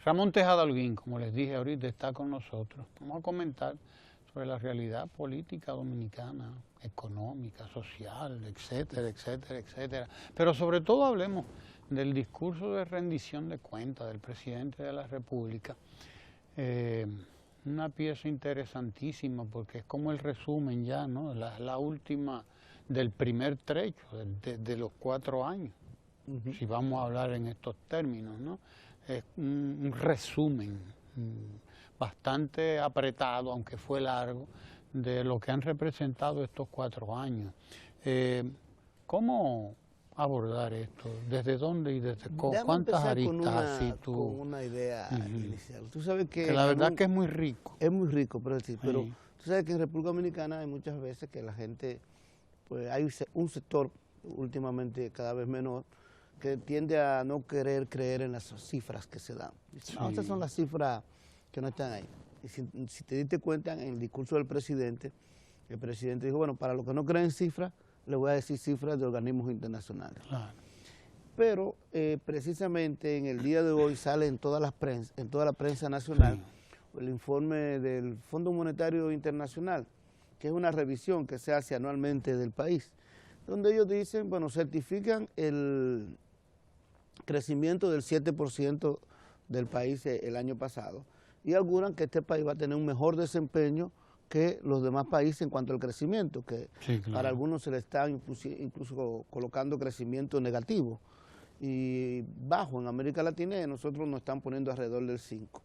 Ramón Tejada Holguín, como les dije ahorita, está con nosotros. Vamos a comentar sobre la realidad política dominicana, económica, social, etcétera, etcétera, etcétera. Pero sobre todo hablemos del discurso de rendición de cuentas del presidente de la República. Una pieza interesantísima porque es como el resumen ya, ¿no? La última del primer trecho de los 4 años, si vamos a hablar en estos términos, ¿no? Es un resumen bastante apretado, aunque fue largo, de lo que han representado estos 4 años. ¿Cómo abordar esto? ¿Desde dónde y desde cuántas aristas? Con una idea inicial. Tú sabes que la verdad que es muy rico. Es muy rico, pero tú sabes que en República Dominicana hay muchas veces que la gente, pues hay un sector últimamente cada vez menor, que tiende a no querer creer en las cifras que se dan. Dice, no, estas son las cifras que no están ahí. Y si te diste cuenta, en el discurso del presidente, el presidente dijo, bueno, para los que no creen en cifras, les voy a decir cifras de organismos internacionales. Claro. Pero precisamente en el día de hoy sale en toda la prensa nacional el informe del Fondo Monetario Internacional, que es una revisión que se hace anualmente del país, donde ellos dicen, bueno, certifican el crecimiento del 7% del país el año pasado y auguran que este país va a tener un mejor desempeño que los demás países en cuanto al crecimiento, que para algunos se le está incluso colocando crecimiento negativo y bajo en América Latina, y a nosotros nos están poniendo alrededor del 5.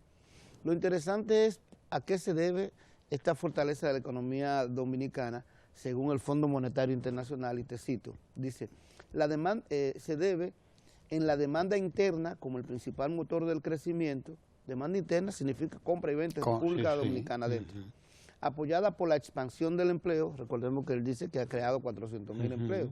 Lo interesante es a qué se debe esta fortaleza de la economía dominicana, según el Fondo Monetario Internacional, y te cito, dice, la demanda se debe en la demanda interna como el principal motor del crecimiento. Demanda interna significa compra y venta en República Dominicana dentro. Apoyada por la expansión del empleo, recordemos que él dice que ha creado 400,000 empleos,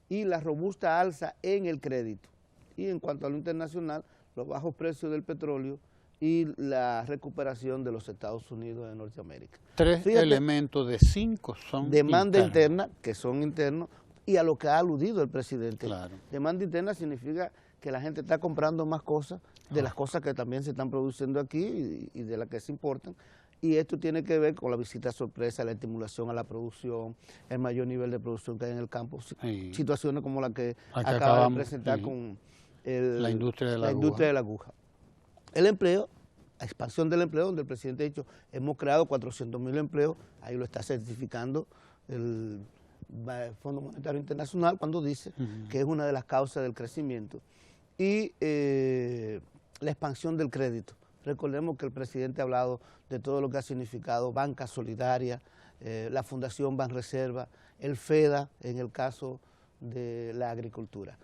y la robusta alza en el crédito. Y en cuanto a lo internacional, los bajos precios del petróleo y la recuperación de los Estados Unidos de Norteamérica. 3 elementos de 5 son demanda interna, que son internos, y a lo que ha aludido el presidente. Claro. Demanda interna significa que la gente está comprando más cosas, de las cosas que también se están produciendo aquí y de las que se importan, y esto tiene que ver con la visita sorpresa, la estimulación a la producción, el mayor nivel de producción que hay en el campo, situaciones como la que acaba de presentar con la industria de la aguja. El empleo, la expansión del empleo, donde el presidente ha dicho, hemos creado 400,000 empleos, ahí lo está certificando el Fondo Monetario Internacional cuando dice que es una de las causas del crecimiento. Y la expansión del crédito. Recordemos que el presidente ha hablado de todo lo que ha significado Banca Solidaria, la Fundación Banreserva, el FEDA en el caso de la agricultura.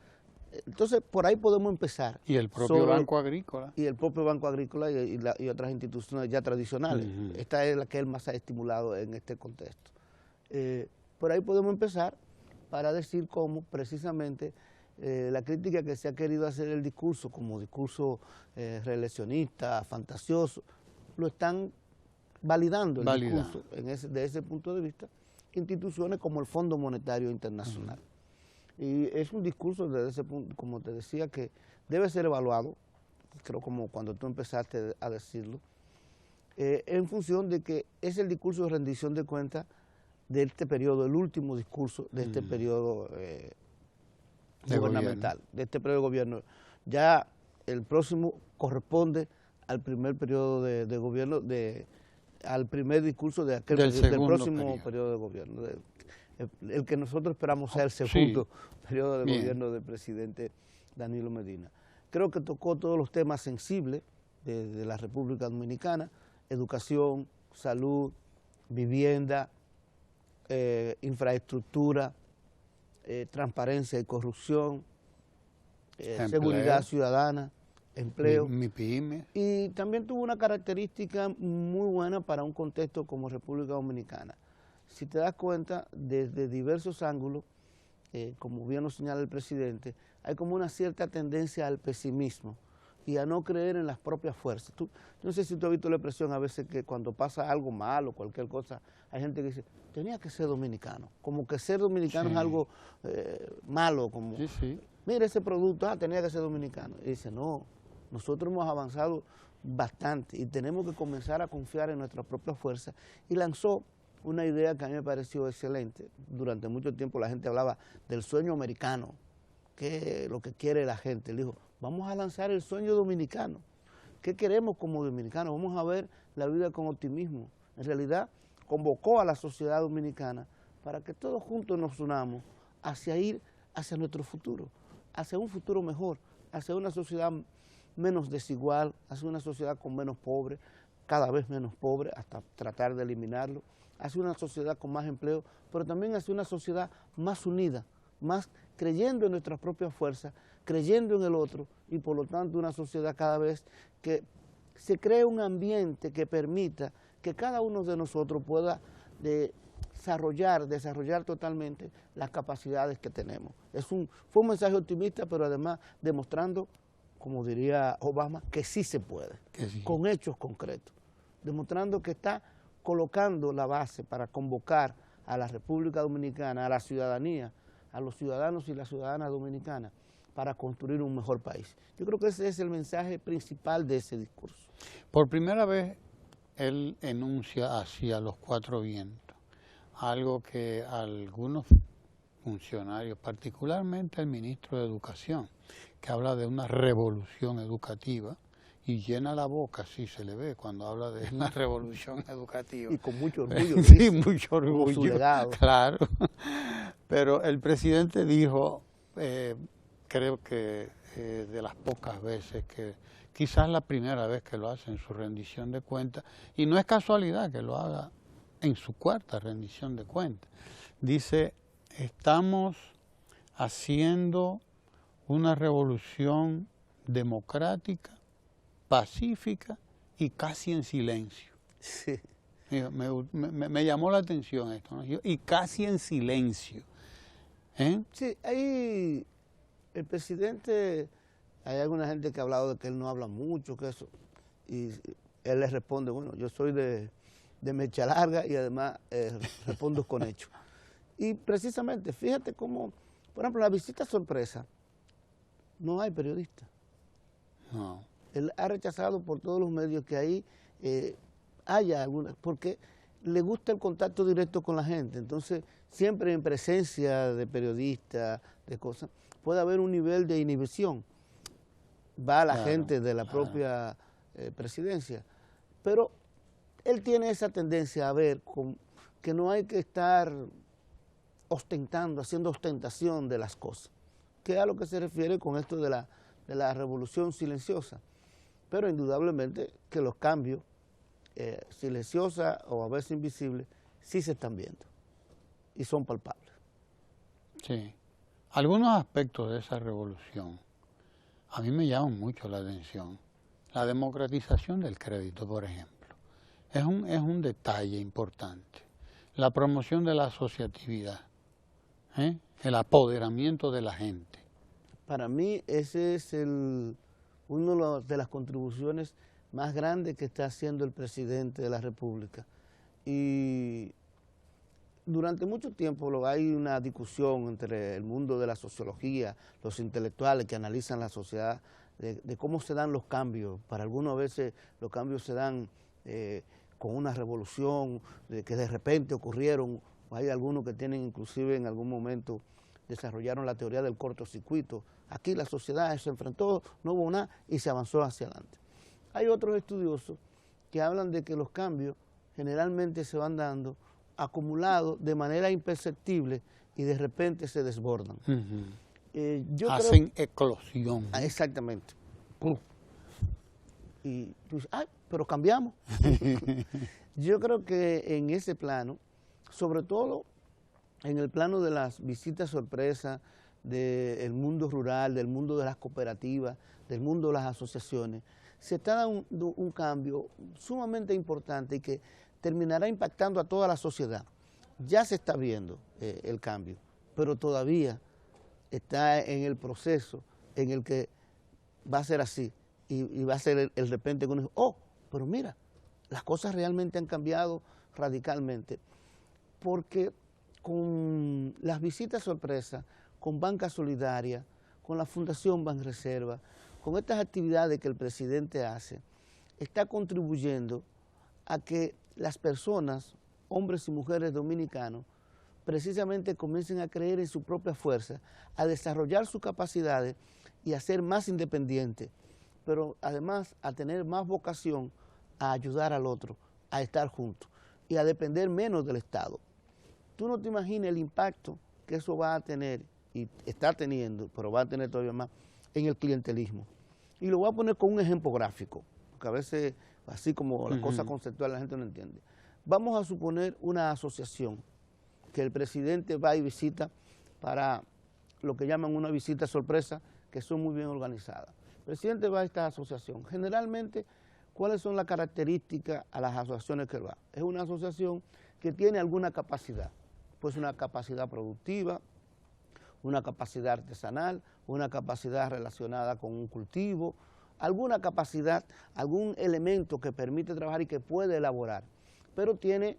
Entonces, por ahí podemos empezar. Y el propio Banco Agrícola. Y el propio Banco Agrícola y otras instituciones ya tradicionales. Esta es la que él más ha estimulado en este contexto. Por ahí podemos empezar para decir cómo precisamente la crítica que se ha querido hacer el discurso como discurso reeleccionista, fantasioso, lo están validando el discurso de ese punto de vista, instituciones como el Fondo Monetario Internacional. Y es un discurso desde ese punto, como te decía, que debe ser evaluado, creo como cuando tú empezaste a decirlo, en función de que es el discurso de rendición de cuentas de este periodo, el último discurso de este periodo gubernamental, de este periodo de gobierno. Ya el próximo corresponde al primer periodo de gobierno, al primer discurso del próximo periodo de gobierno. El que nosotros esperamos sea el segundo periodo de gobierno del presidente Danilo Medina. Creo que tocó todos los temas sensibles de la República Dominicana: educación, salud, vivienda, infraestructura, transparencia y corrupción, seguridad ciudadana, empleo. Mi pyme. Y también tuvo una característica muy buena para un contexto como República Dominicana. Si te das cuenta, desde diversos ángulos, como bien lo señala el presidente, hay como una cierta tendencia al pesimismo y a no creer en las propias fuerzas. Yo no sé si tú has visto la expresión a veces que cuando pasa algo malo, cualquier cosa, hay gente que dice, tenía que ser dominicano, como que ser dominicano es algo malo, como, mira ese producto, tenía que ser dominicano. Y dice, no, Nosotros hemos avanzado bastante y tenemos que comenzar a confiar en nuestra propia fuerza. Y lanzó una idea que a mí me pareció excelente. Durante mucho tiempo la gente hablaba del sueño americano, que es lo que quiere la gente. Él dijo, vamos a lanzar el sueño dominicano. ¿Qué queremos como dominicanos? Vamos a ver la vida con optimismo. En realidad, convocó a la sociedad dominicana para que todos juntos nos unamos hacia ir hacia nuestro futuro, hacia un futuro mejor, hacia una sociedad menos desigual, hacia una sociedad con menos pobres, cada vez menos pobres, hasta tratar de eliminarlo, hacia una sociedad con más empleo, pero también hacia una sociedad más unida, más creyendo en nuestras propias fuerzas, creyendo en el otro y por lo tanto una sociedad cada vez que se cree un ambiente que permita que cada uno de nosotros pueda desarrollar totalmente las capacidades que tenemos. Fue un mensaje optimista, pero además demostrando, como diría Obama, que sí se puede, sí, con hechos concretos, demostrando que está colocando la base para convocar a la República Dominicana, a la ciudadanía, a los ciudadanos y las ciudadanas dominicanas, para construir un mejor país. Yo creo que ese es el mensaje principal de ese discurso. Por primera vez, él enuncia hacia los cuatro vientos, algo que algunos funcionarios, particularmente el ministro de Educación, que habla de una revolución educativa, y llena la boca, sí se le ve cuando habla de una revolución educativa. Y con mucho orgullo. Sí, mucho orgullo. Como su legado. Claro. Pero el presidente dijo, creo que de las pocas veces que, quizás la primera vez que lo hace en su rendición de cuentas, y no es casualidad que lo haga en su cuarta rendición de cuentas, dice, estamos haciendo una revolución democrática, pacífica y casi en silencio. Sí. Me llamó la atención esto, ¿no? Y casi en silencio. Sí, ahí el presidente, hay alguna gente que ha hablado de que él no habla mucho, que eso, y él le responde, bueno, yo soy de mecha larga y además respondo con hechos. Y precisamente, fíjate cómo, por ejemplo, la visita sorpresa, no hay periodistas. No. Él ha rechazado por todos los medios que ahí haya alguna, porque le gusta el contacto directo con la gente. Entonces, siempre en presencia de periodistas, de cosas, puede haber un nivel de inhibición. Va a la gente de la propia presidencia. Pero él tiene esa tendencia a ver que no hay que estar ostentando, haciendo ostentación de las cosas, que es a lo que se refiere con esto de la revolución silenciosa. Pero indudablemente que los cambios silenciosos o a veces invisibles sí se están viendo y son palpables. Sí. Algunos aspectos de esa revolución a mí me llaman mucho la atención. La democratización del crédito, por ejemplo, es un detalle importante. La promoción de la asociatividad, el apoderamiento de la gente. Para mí ese es una de las contribuciones más grandes que está haciendo el presidente de la República. Y durante mucho tiempo hay una discusión entre el mundo de la sociología, los intelectuales que analizan la sociedad, de cómo se dan los cambios. Para algunos a veces los cambios se dan con una revolución, que de repente ocurrieron. Hay algunos que tienen inclusive en algún momento desarrollaron la teoría del cortocircuito. Aquí la sociedad se enfrentó, no hubo nada y se avanzó hacia adelante. Hay otros estudiosos que hablan de que los cambios generalmente se van dando acumulados de manera imperceptible y de repente se desbordan. Hacen eclosión. Exactamente. Y tú dices, ay, pero cambiamos. Yo creo que en ese plano, sobre todo en el plano de las visitas sorpresa, del mundo rural, del mundo de las cooperativas, del mundo de las asociaciones, se está dando un cambio sumamente importante y que terminará impactando a toda la sociedad. Ya se está viendo el cambio, pero todavía está en el proceso en el que va a ser así y va a ser el repente que uno dice, oh, pero mira, las cosas realmente han cambiado radicalmente, porque con las visitas sorpresa, con Banca Solidaria, con la Fundación Banreserva, con estas actividades que el presidente hace, está contribuyendo a que las personas, hombres y mujeres dominicanos, precisamente comiencen a creer en su propia fuerza, a desarrollar sus capacidades y a ser más independientes, pero además a tener más vocación a ayudar al otro, a estar juntos y a depender menos del Estado. Tú no te imaginas el impacto que eso va a tener, y está teniendo, pero va a tener todavía más, en el clientelismo. Y lo voy a poner con un ejemplo gráfico, porque a veces, así como la cosa conceptual, la gente no entiende. Vamos a suponer una asociación que el presidente va y visita para lo que llaman una visita sorpresa, que son muy bien organizadas. El presidente va a esta asociación. Generalmente, ¿cuáles son las características a las asociaciones que él va? Es una asociación que tiene alguna capacidad, pues una capacidad productiva, una capacidad artesanal, una capacidad relacionada con un cultivo, alguna capacidad, algún elemento que permite trabajar y que puede elaborar, pero tiene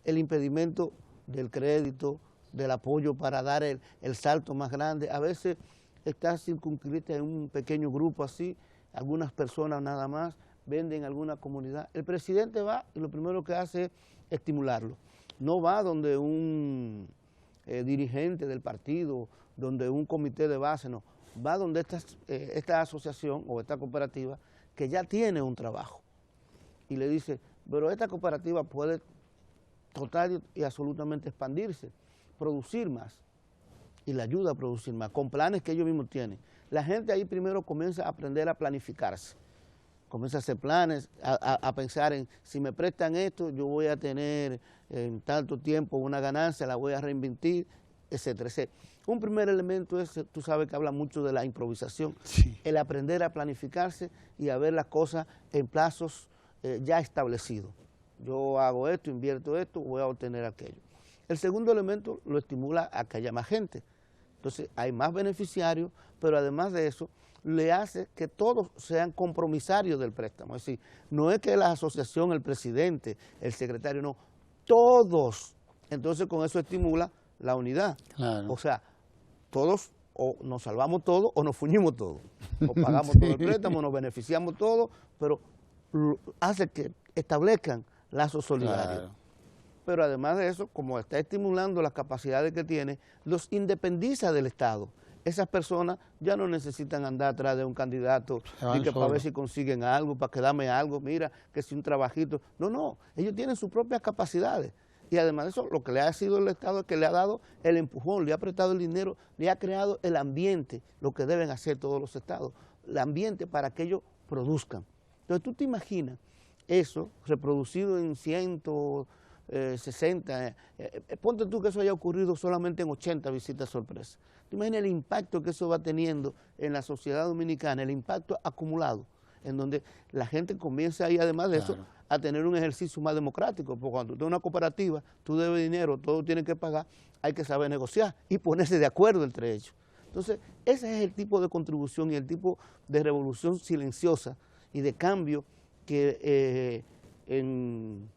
el impedimento del crédito, del apoyo para dar el salto más grande. A veces está circunscrita en un pequeño grupo así, algunas personas nada más, venden alguna comunidad. El presidente va y lo primero que hace es estimularlo. No va donde un dirigente del partido, donde un comité de base, no. Va donde esta asociación o esta cooperativa que ya tiene un trabajo y le dice, pero esta cooperativa puede total y absolutamente expandirse, producir más, y le ayuda a producir más, con planes que ellos mismos tienen. La gente ahí primero comienza a aprender a planificarse, comienza a hacer planes, a pensar en, si me prestan esto, yo voy a tener en tanto tiempo una ganancia, la voy a reinvertir, etcétera, etcétera. Un primer elemento es, tú sabes que habla mucho de la improvisación, sí, el aprender a planificarse y a ver las cosas en plazos ya establecidos. Yo hago esto, invierto esto, voy a obtener aquello. El segundo elemento lo estimula a que haya más gente. Entonces hay más beneficiarios, pero además de eso, le hace que todos sean compromisarios del préstamo. Es decir, no es que la asociación, el presidente, el secretario, no, todos. Entonces con eso estimula la unidad. Claro. O sea, todos o nos salvamos todos o nos fuñimos todos. O pagamos sí, todo el préstamo, nos beneficiamos todos, pero hace que establezcan lazos solidarios. Claro. Pero además de eso, como está estimulando las capacidades que tiene, los independiza del Estado. Esas personas ya no necesitan andar atrás de un candidato y que para ver si consiguen algo, para que dame algo, mira, que si un trabajito. No, no, ellos tienen sus propias capacidades. Y además de eso, lo que le ha sido el Estado es que le ha dado el empujón, le ha prestado el dinero, le ha creado el ambiente, lo que deben hacer todos los estados, el ambiente para que ellos produzcan. Entonces tú te imaginas eso reproducido en 160, ponte tú que eso haya ocurrido solamente en 80 visitas sorpresa. Te imaginas el impacto que eso va teniendo en la sociedad dominicana, el impacto acumulado, en donde la gente comienza ahí, además de eso, a tener un ejercicio más democrático, porque cuando tú tienes una cooperativa, tú debes dinero, todos tienen que pagar, hay que saber negociar y ponerse de acuerdo entre ellos. Entonces, ese es el tipo de contribución y el tipo de revolución silenciosa y de cambio que en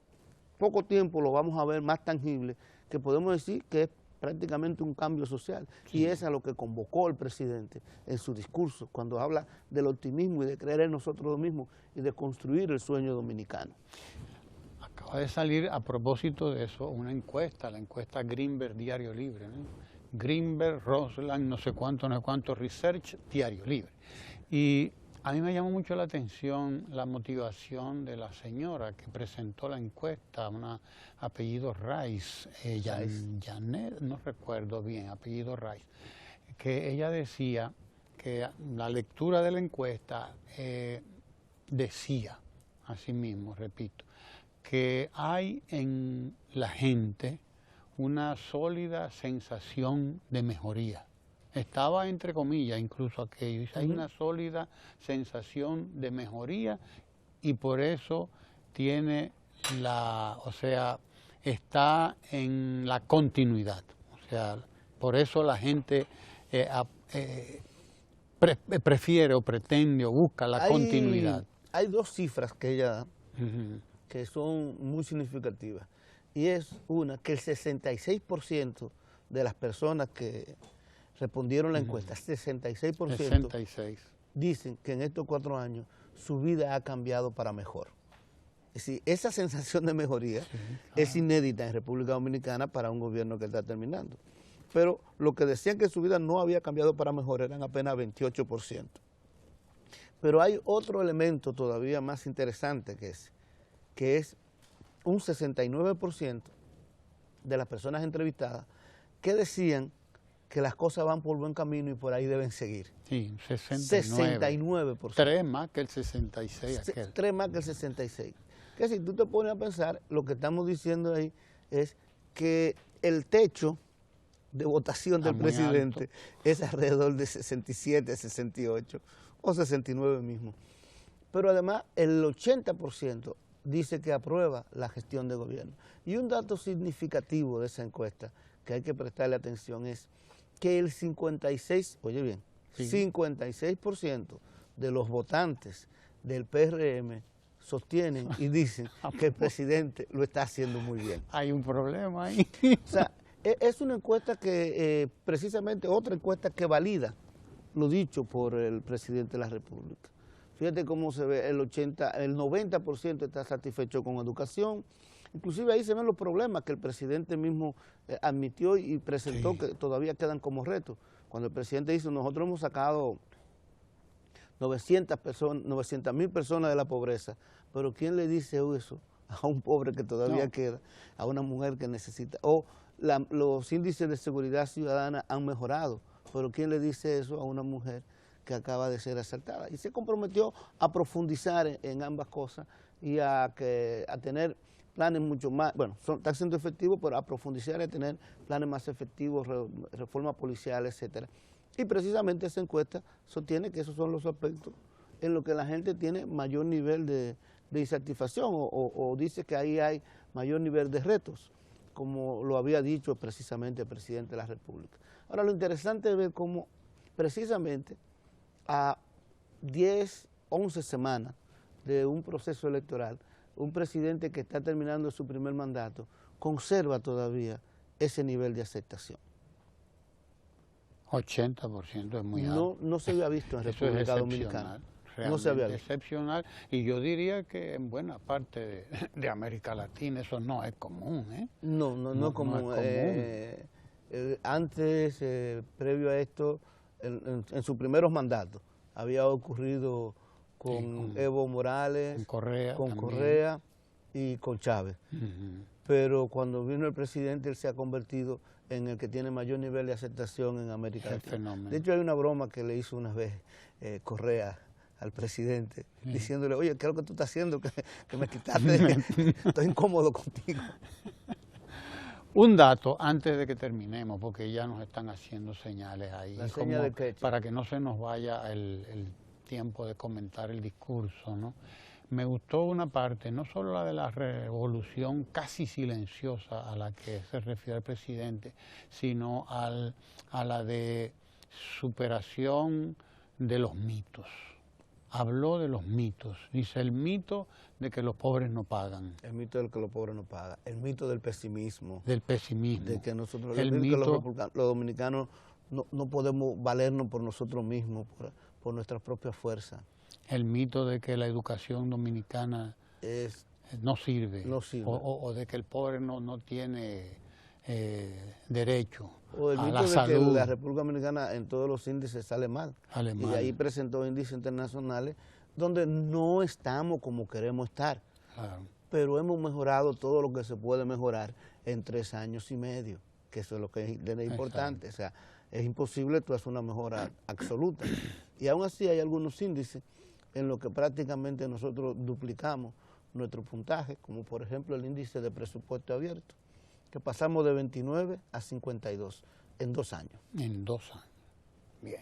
poco tiempo lo vamos a ver más tangible, que podemos decir que es prácticamente un cambio social. Sí. Y es a lo que convocó el presidente en su discurso, cuando habla del optimismo y de creer en nosotros mismos y de construir el sueño dominicano. Acaba de salir, a propósito de eso, una encuesta, la encuesta Greenberg Diario Libre, ¿no? Greenberg, Rosland, no sé cuánto, Research, Diario Libre. Y a mí me llamó mucho la atención la motivación de la señora que presentó la encuesta, una apellido Rice, Janet, no recuerdo bien, apellido Rice, que ella decía que la lectura de la encuesta decía, así mismo, repito, que hay en la gente una sólida sensación de mejoría. Estaba entre comillas incluso aquello, hay una sólida sensación de mejoría y por eso tiene está en la continuidad. O sea, por eso la gente prefiere o pretende o busca la continuidad. Hay dos cifras que ella da que son muy significativas. Y es una, que el 66% de las personas que respondieron la encuesta, 66%, 66. dicen que en estos 4 años su vida ha cambiado para mejor. Es decir, esa sensación de mejoría es inédita en República Dominicana para un gobierno que está terminando. Pero lo que decían que su vida no había cambiado para mejor eran apenas 28%. Pero hay otro elemento todavía más interesante que es un 69% de las personas entrevistadas que decían que las cosas van por buen camino y por ahí deben seguir. Sí, 69%. 3 más que el 66 aquel. 3 más que el 66. Que si tú te pones a pensar, lo que estamos diciendo ahí es que el techo de votación del presidente es alrededor de 67, 68 o 69 mismo. Pero además el 80% dice que aprueba la gestión de gobierno. Y un dato significativo de esa encuesta que hay que prestarle atención es que el 56%, oye bien, 56% de los votantes del PRM sostienen y dicen que el presidente lo está haciendo muy bien. Hay un problema ahí. O sea, es una encuesta que, precisamente otra encuesta que valida lo dicho por el presidente de la República. Fíjate cómo se ve, el 90% está satisfecho con educación. Inclusive ahí se ven los problemas que el presidente mismo admitió y presentó que todavía quedan como retos. Cuando el presidente dice, nosotros hemos sacado 900.000 personas de la pobreza, pero ¿quién le dice eso a un pobre que todavía queda, a una mujer que necesita? O los índices de seguridad ciudadana han mejorado, pero ¿quién le dice eso a una mujer que acaba de ser asaltada? Y se comprometió a profundizar en ambas cosas y a tener planes mucho más, bueno, están siendo efectivos, pero a profundizar y a tener planes más efectivos, reforma policial, etcétera. Y precisamente esa encuesta sostiene que esos son los aspectos en los que la gente tiene mayor nivel de insatisfacción o dice que ahí hay mayor nivel de retos, como lo había dicho precisamente el presidente de la República. Ahora, lo interesante es ver cómo precisamente a 10, 11 semanas de un proceso electoral, un presidente que está terminando su primer mandato conserva todavía ese nivel de aceptación. 80% es muy alto. No se había visto en República Dominicana. No se había visto. Excepcional. Y yo diría que en buena parte de América Latina eso no es común, ¿eh? No es común. Antes, previo a esto, en sus primeros mandatos, había ocurrido con Evo Morales, con Correa y con Chávez. Pero cuando vino el presidente, él se ha convertido en el que tiene mayor nivel de aceptación en América Latina. De hecho, hay una broma que le hizo una vez Correa al presidente, diciéndole, oye, ¿qué es lo que tú estás haciendo? Que me quitaste, estoy incómodo contigo. Un dato antes de que terminemos, porque ya nos están haciendo señales ahí, para que no se nos vaya el tiempo de comentar el discurso, ¿no? Me gustó una parte, no solo la de la revolución casi silenciosa a la que se refiere el presidente, sino a la de superación de los mitos. Habló de los mitos, dice el mito de que los pobres no pagan. El mito de que los pobres no pagan, el mito del pesimismo. Del pesimismo. De que nosotros, los dominicanos no podemos valernos por nosotros mismos, por nuestras propias fuerzas. El mito de que la educación dominicana no sirve. O de que el pobre no tiene derecho o el a mito la de salud. Que la República Dominicana en todos los índices sale mal. Y ahí presentó índices internacionales donde no estamos como queremos estar. Claro. Pero hemos mejorado todo lo que se puede mejorar en 3 años y medio, que eso es lo que es importante. O sea, es imposible tú hacer una mejora absoluta. Y aún así hay algunos índices en los que prácticamente nosotros duplicamos nuestro puntaje, como por ejemplo el índice de presupuesto abierto, que pasamos de 29 a 52 en 2 años. En 2 años. Bien.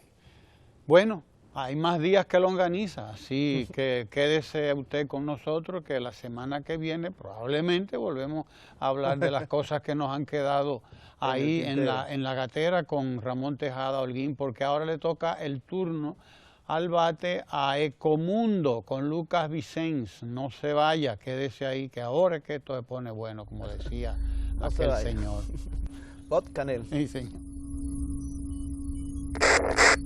Bueno, hay más días que longaniza, así que quédese usted con nosotros, que la semana que viene probablemente volvemos a hablar de las cosas que nos han quedado ahí en la gatera con Ramón Tejada Holguín, porque ahora le toca el turno al bate a Ecomundo con Lucas Vicens. No se vaya, quédese ahí, que ahora es que esto se pone bueno, como decía aquel señor. Bot Canel. Sí, señor.